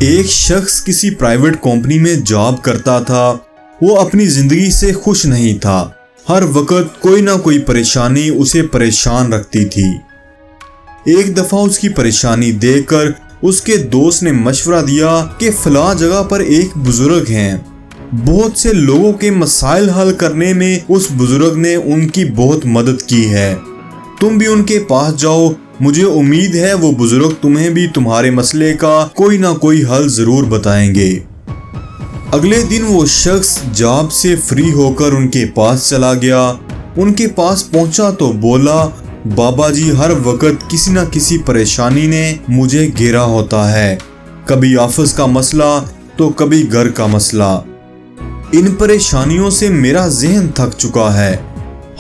ایک شخص کسی پرائیویٹ کمپنی میں جاب کرتا تھا۔ وہ اپنی زندگی سے خوش نہیں تھا۔ ہر وقت کوئی نہ کوئی پریشانی اسے پریشان رکھتی تھی۔ ایک دفعہ اس کی پریشانی دیکھ کر اس کے دوست نے مشورہ دیا کہ فلاں جگہ پر ایک بزرگ ہیں۔ بہت سے لوگوں کے مسائل حل کرنے میں اس بزرگ نے ان کی بہت مدد کی ہے۔ تم بھی ان کے پاس جاؤ، مجھے امید ہے وہ بزرگ تمہیں بھی تمہارے مسئلے کا کوئی نہ کوئی حل ضرور بتائیں گے۔ اگلے دن وہ شخص جاب سے فری ہو کر ان کے پاس چلا گیا۔ ان کے پاس پہنچا تو بولا، بابا جی، ہر وقت کسی نہ کسی پریشانی نے مجھے گھیرا ہوتا ہے، کبھی آفس کا مسئلہ تو کبھی گھر کا مسئلہ۔ ان پریشانیوں سے میرا ذہن تھک چکا ہے۔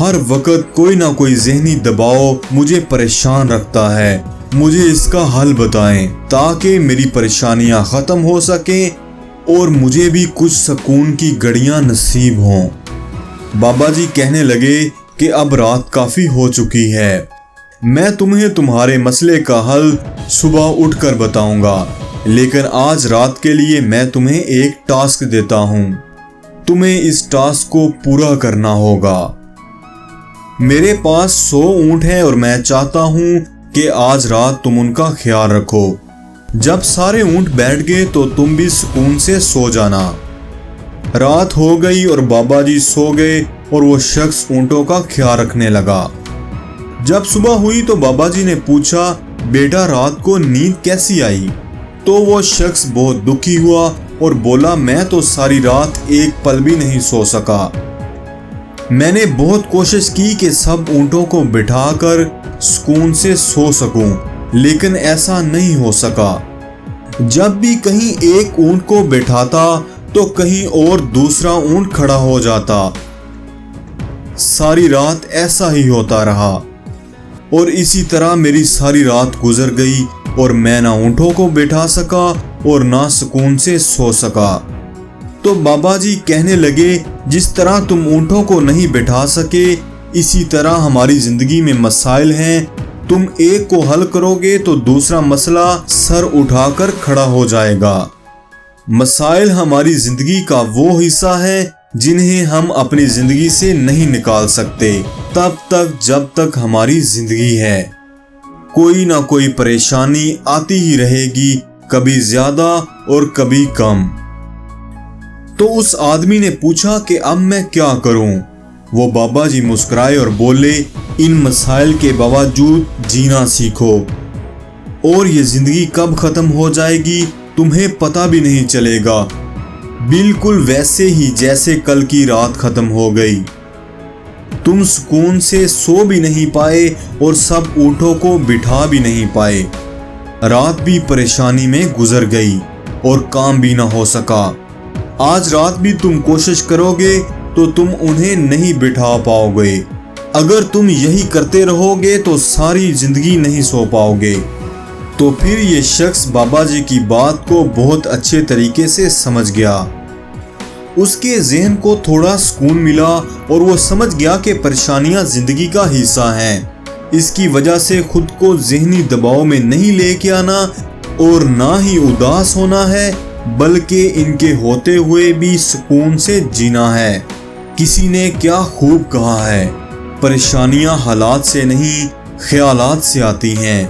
ہر وقت کوئی نہ کوئی ذہنی دباؤ مجھے پریشان رکھتا ہے۔ مجھے اس کا حل بتائیں تاکہ میری پریشانیاں ختم ہو سکیں اور مجھے بھی کچھ سکون کی گھڑیاں نصیب ہوں۔ بابا جی کہنے لگے کہ اب رات کافی ہو چکی ہے، میں تمہیں تمہارے مسئلے کا حل صبح اٹھ کر بتاؤں گا، لیکن آج رات کے لیے میں تمہیں ایک ٹاسک دیتا ہوں۔ تمہیں اس ٹاسک کو پورا کرنا ہوگا۔ میرے پاس 100 اونٹ ہیں اور میں چاہتا ہوں کہ آج رات تم ان کا خیال رکھو۔ جب سارے اونٹ بیٹھ گئے تو تم بھی سکون سے سو جانا۔ رات ہو گئی اور بابا جی سو گئے اور وہ شخص اونٹوں کا خیال رکھنے لگا۔ جب صبح ہوئی تو بابا جی نے پوچھا، بیٹا رات کو نیند کیسی آئی؟ تو وہ شخص بہت دکھی ہوا اور بولا، میں تو ساری رات ایک پل بھی نہیں سو سکا۔ میں نے بہت کوشش کی کہ سب اونٹوں کو بٹھا کر سکون سے سو سکوں، لیکن ایسا نہیں ہو سکا۔ جب بھی کہیں ایک اونٹ کو بٹھاتا تو کہیں اور دوسرا اونٹ کھڑا ہو جاتا۔ ساری رات ایسا ہی ہوتا رہا اور اسی طرح میری ساری رات گزر گئی اور میں نہ اونٹوں کو بٹھا سکا اور نہ سکون سے سو سکا۔ تو بابا جی کہنے لگے، جس طرح تم اونٹوں کو نہیں بٹھا سکے، اسی طرح ہماری زندگی میں مسائل ہیں۔ تم ایک کو حل کرو گے تو دوسرا مسئلہ سر اٹھا کر کھڑا ہو جائے گا۔ مسائل ہماری زندگی کا وہ حصہ ہے جنہیں ہم اپنی زندگی سے نہیں نکال سکتے تب تک جب تک ہماری زندگی ہے۔ کوئی نہ کوئی پریشانی آتی ہی رہے گی، کبھی زیادہ اور کبھی کم۔ تو اس آدمی نے پوچھا کہ اب میں کیا کروں؟ وہ بابا جی مسکرائے اور بولے، ان مسائل کے باوجود جینا سیکھو، اور یہ زندگی کب ختم ہو جائے گی تمہیں پتہ بھی نہیں چلے گا، بالکل ویسے ہی جیسے کل کی رات ختم ہو گئی۔ تم سکون سے سو بھی نہیں پائے اور سب اونٹوں کو بٹھا بھی نہیں پائے۔ رات بھی پریشانی میں گزر گئی اور کام بھی نہ ہو سکا۔ آج رات بھی تم کوشش کرو گے تو تم انہیں نہیں بٹھا پاؤ گے۔ اگر تم یہی کرتے رہو گے تو ساری زندگی نہیں سو پاؤ گے۔ تو پھر یہ شخص بابا جی کی بات کو بہت اچھے طریقے سے سمجھ گیا۔ اس کے ذہن کو تھوڑا سکون ملا اور وہ سمجھ گیا کہ پریشانیاں زندگی کا حصہ ہیں۔ اس کی وجہ سے خود کو ذہنی دباؤ میں نہیں لے کے آنا اور نہ ہی اداس ہونا ہے، بلکہ ان کے ہوتے ہوئے بھی سکون سے جینا ہے۔ کسی نے کیا خوب کہا ہے، پریشانیاں حالات سے نہیں خیالات سے آتی ہیں۔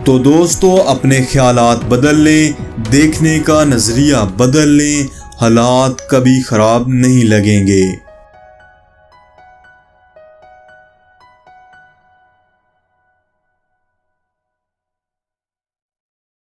تو دوستو، اپنے خیالات بدل لیں، دیکھنے کا نظریہ بدل لیں، حالات کبھی خراب نہیں لگیں گے۔